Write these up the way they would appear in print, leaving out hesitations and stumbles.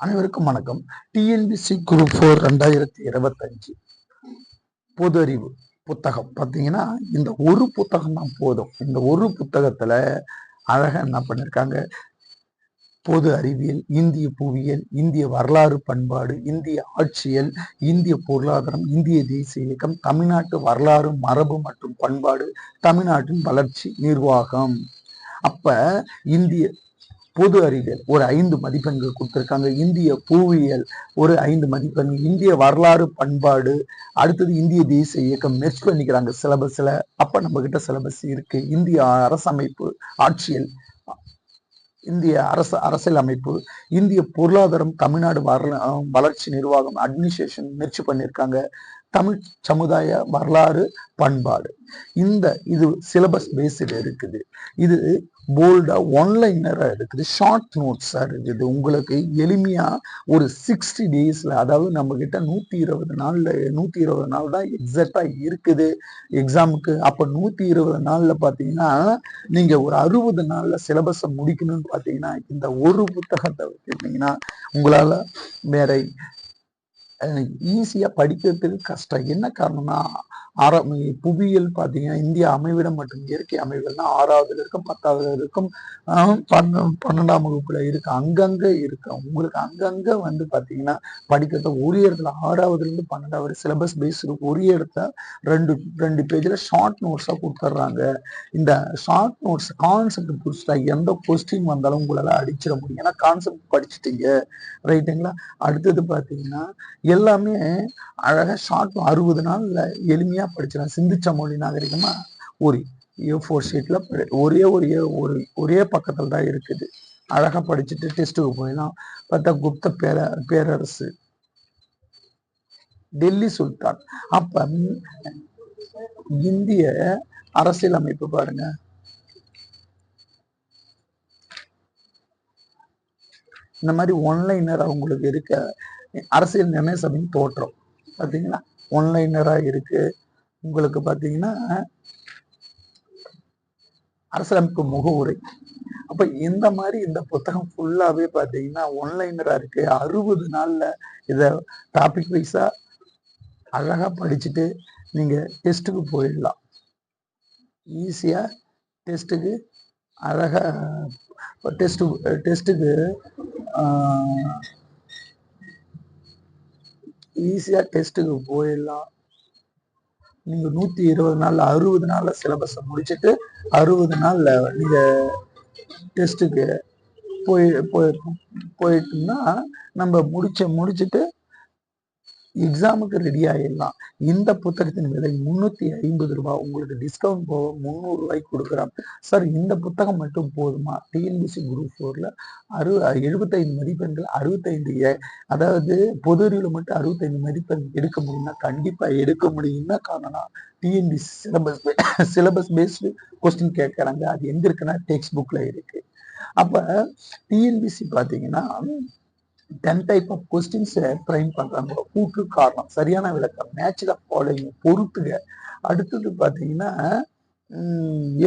அனைவருக்கும் வணக்கம். TNPSC group 4 2025 பொது அறிவு புத்தகம் பார்த்தீங்கன்னா, இந்த ஒரு புத்தகம் தான் போதும். இந்த ஒரு புத்தகத்துல அழகா என்ன பண்ணிருக்காங்க, பொது அறிவியல், இந்திய புவியியல், இந்திய வரலாறு பண்பாடு, இந்திய ஆட்சியல், இந்திய பொருளாதாரம், இந்திய தேசிய இயக்கம், தமிழ்நாட்டு வரலாறு மரபு மற்றும் பண்பாடு, தமிழ்நாட்டின் வளர்ச்சி நிர்வாகம். அப்ப இந்திய பொது அறிவியல் ஒரு 5 மதிப்பெண்கள் கொடுத்துருக்காங்க. இந்திய புவியியல் ஒரு 5 மதிப்பெண்கள், இந்திய வரலாறு பண்பாடு, அடுத்தது இந்திய தேசிய இயக்கம் மெர்ஜ் பண்ணிக்கிறாங்க சிலபஸ்ல. அப்ப நம்ம கிட்ட சிலபஸ் இருக்கு. இந்திய அரசமைப்பு ஆட்சியல், இந்திய அரசியல் அமைப்பு, இந்திய பொருளாதாரம், தமிழ்நாடு வளர்ச்சி நிர்வாகம் அட்மினிஸ்ட்ரேஷன் மெர்ஜ் பண்ணியிருக்காங்க. தமிழ் சமுதாய வரலாறு பண்பாடு. இது சிலபஸ் பேஸ்டு இருக்குது. இது போல்டா ஒன்லைனரா இருக்குது, ஷார்ட் நோட்ஸா இருக்குது. உங்களுக்கு எளிமையா ஒரு 60 டேஸ்ல, அதாவது நம்ம கிட்ட 120 நாள் தான் எக்ஸாக்டா இருக்குது எக்ஸாமுக்கு. அப்ப 120 நாள்ல பாத்தீங்கன்னா நீங்க ஒரு 60 நாள்ல சிலபஸை முடிக்கணும்னு பாத்தீங்கன்னா, இந்த ஒரு புத்தகத்தை வச்சிருந்தீங்கன்னா உங்களால வேற ஈஸியா படிக்கிறதுக்கு கஷ்டம். என்ன காரணம்னா, புவியியல் பார்த்தீங்கன்னா இந்திய அமைவிடம் மற்றும் இயற்கை அமைவுகள்னா 6வதுல இருக்கும், 10வதுல இருக்கும், 12ஆம் வகுப்புல இருக்கு, அங்கங்க இருக்கு. உங்களுக்கு அங்கங்க வந்து பார்த்தீங்கன்னா படிக்கிறத ஒரு இடத்துல 6வதுல இருந்து 12வது சிலபஸ் பேஸ் இருக்கு. ஒரு இடத்துல ரெண்டு பேஜ்ல ஷார்ட் நோட்ஸா கொடுத்துட்றாங்க. இந்த ஷார்ட் நோட்ஸ் கான்செப்ட் புரிச்சுட்டா எந்த கொஸ்டின் வந்தாலும் உங்களால அடிச்சிட முடியும். ஏன்னா கான்செப்ட் படிச்சுட்டீங்க, ரைட்டுங்களா? அடுத்தது பார்த்தீங்கன்னா எல்லாமே அழகா ஷார்ட் 60 நாள்ல எளிமையா படிச்சிடலாம். சிந்திச்ச மொழி நாகரிகமா ஒரு A4 ஷீட்ல ஒரே பக்கத்துல தான் இருக்குது. அழகா படிச்சுட்டு டெஸ்ட்டுக்கு போயிடலாம். பார்த்தா குப்த பேரரசு, டெல்லி சுல்தான். அப்ப இந்திய அரசியல் அமைப்பு பாருங்க. இந்த மாதிரி ஒன்லைனர் அவங்களுக்கு இருக்க அரசியல் நிர்ணய சபையின் தோற்றம் பார்த்தீங்கன்னா ஒன்லைனரா இருக்கு. உங்களுக்கு பார்த்தீங்கன்னா அரசியலமைப்பு முகவுரை. அப்ப இந்த மாதிரி இந்த புத்தகம் ஃபுல்லாவே பார்த்தீங்கன்னா ஒன்லைனரா இருக்கு. 60 நாள்ல இத டாபிக் வைஸா அழகா படிச்சுட்டு நீங்க டெஸ்ட்டுக்கு போயிடலாம். ஈஸியா டெஸ்ட்டுக்கு அழகா டெஸ்ட்டுக்கு ஈஸியா டெஸ்ட்டுக்கு போயிடலாம். நீங்க 120 நாள்ல 60 நாள்ல சிலபஸை முடிச்சுட்டு 60 நாள்ல நீங்க டெஸ்ட்டுக்கு போயிட்டோம்னா நம்ம முடிச்சுட்டு எக்ஸாமுக்கு ரெடி ஆயிடலாம். இந்த புத்தகத்தின் விலை 350 ரூபாய். உங்களுக்கு டிஸ்கவுண்ட் போக 300 ரூபாய்க்கு கொடுக்குறோம். சார் இந்த புத்தகம் மட்டும் போதுமா? டிஎன்பிசி குரூப் 4ல 75 மதிப்பெண்கள் 65, அதாவது பொது அறிவுல மட்டும் 65 மதிப்பெண் எடுக்க முடியும்னா கண்டிப்பா எடுக்க முடியும்னா காரணம் டிஎன்பிசி சிலபஸ் பேஸ்டு கொஸ்டின் கேட்கறாங்க. அது எங்க இருக்குன்னா டெக்ஸ்ட் புக்ல இருக்கு. அப்ப டிஎன்பிசி பாத்தீங்கன்னா 10 டைப் ஆஃப் கொஸ்டின்ஸ் ஃப்ரேம் பண்றாங்க. கூற்று காரணம் சரியான விளக்கம் மேட்ச் த ஃபாலோயிங் பொறுத்துக. அடுத்தது பாத்தீங்கன்னா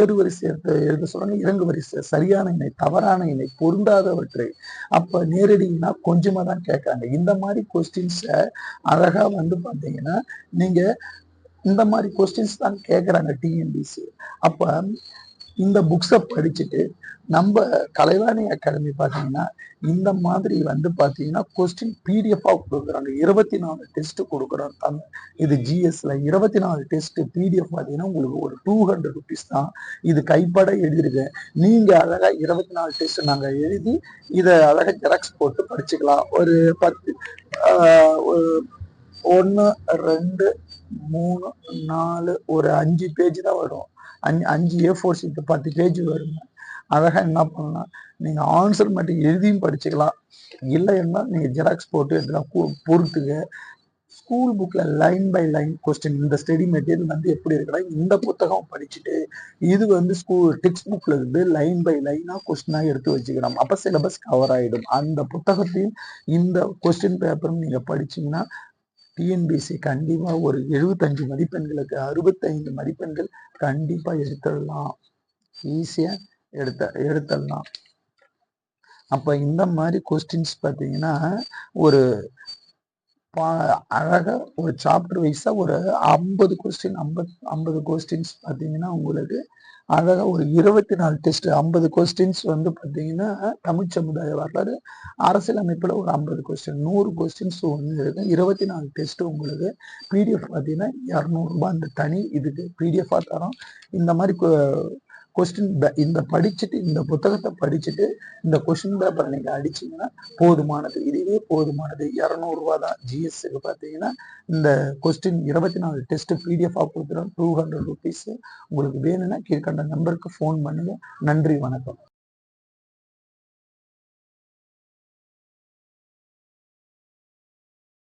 ஏறு வரிசை எழுத சொல்றாங்க, இறங்கு வரிசை, சரியான இணை, தவறான இணை, பொருந்தாதவற்றை. அப்ப நேரடினா கொஞ்சமா தான் கேட்கறாங்க. இந்த மாதிரி கொஸ்டின்ஸ அழகா வந்து பாத்தீங்கன்னா நீங்க இந்த மாதிரி கொஸ்டின்ஸ் தான் கேட்கறாங்க டிஎன்பிசி. அப்ப இந்த புக்ஸை படிச்சுட்டு நம்ம கலைவாணி அகாடமி பார்த்தீங்கன்னா இந்த மாதிரி வந்து பார்த்தீங்கன்னா கொஸ்டின் பிடிஎஃபா கொடுக்குறாங்க. 24 டெஸ்ட் கொடுக்குறோம் தமிழ். இது ஜிஎஸ்ல 24 டெஸ்ட் பிடிஎஃப் பார்த்தீங்கன்னா உங்களுக்கு ஒரு 200 ருபீஸ் தான். இது கைப்பட எழுதிருக்கேன். நீங்க அழகா 24 டெஸ்ட் நாங்க எழுதி இதை அழகா ஜெராக்ஸ் போட்டு படிச்சுக்கலாம். ஒரு 10 1 2 3 4 ஒரு 5 பேஜ் தான் வரும். 5 A4 ஷீட் 10 பேஜ் வருங்க. அழகா என்ன பண்ணலாம், நீங்க ஆன்சர் மட்டும் எழுதியும் படிச்சுக்கலாம். இல்லைன்னா நீங்க ஜெராக்ஸ் போட்டு இதெல்லாம் பொறுத்துங்க. ஸ்கூல் புக்ல லைன் பை லைன் கொஸ்டின், இந்த ஸ்டடி மெட்டீரியல் வந்து எப்படி இருக்குன்னா இந்த புத்தகம் படிச்சுட்டு இது வந்து ஸ்கூல் டெக்ஸ்ட் புக்ல இருந்து லைன் பை லைனா கொஸ்டினா எடுத்து வச்சுக்கிறோம். அப்ப சிலபஸ் கவர் ஆயிடும். அந்த புத்தகத்தையும் இந்த கொஸ்டின் பேப்பரும் நீங்க படிச்சீங்கன்னா டிஎன்பிசி கண்டிப்பா ஒரு 75 மதிப்பெண்களுக்கு 65 மதிப்பெண்கள் கண்டிப்பா எடுத்துடலாம். ஈஸியா எடுத்துடலாம். அப்ப இந்த மாதிரி கொஸ்டின்ஸ் பார்த்தீங்கன்னா ஒரு அழகா ஒரு சாப்டர் வைஸா ஒரு 50 கொஸ்டின்ஸ் பார்த்தீங்கன்னா உங்களுக்கு அழகா ஒரு 24 டெஸ்ட் 50 கொஸ்டின்ஸ் வந்து பார்த்தீங்கன்னா தமிழ் சமுதாய வரலாறு அரசியலமைப்புல ஒரு 50 கொஸ்டின் 100 கொஸ்டின்ஸ் ஒன்று இருக்கு 24 டெஸ்ட் உங்களுக்கு பிடிஎஃப் பார்த்தீங்கன்னா 200 அந்த தனி இதுக்கு பிடிஎஃபாக தரோம். இந்த மாதிரி கொஸ்டின் இந்த படிச்சுட்டு இந்த புத்தகத்தை படிச்சுட்டு இந்த கொஸ்டின் பேப்பரை நீங்க அடிச்சீங்கன்னா போதுமானது. இதுவே போதுமானது. 200 தான் ஜிஎஸ்க்கு பார்த்தீங்கன்னா இந்த கொஸ்டின் 24 டெஸ்ட் பிடிஎஃப் கொடுத்துரும். 200 ருபீஸ். உங்களுக்கு வேணும்னா கீழ்கண்ட நம்பருக்கு ஃபோன் பண்ணுங்க. நன்றி, வணக்கம்.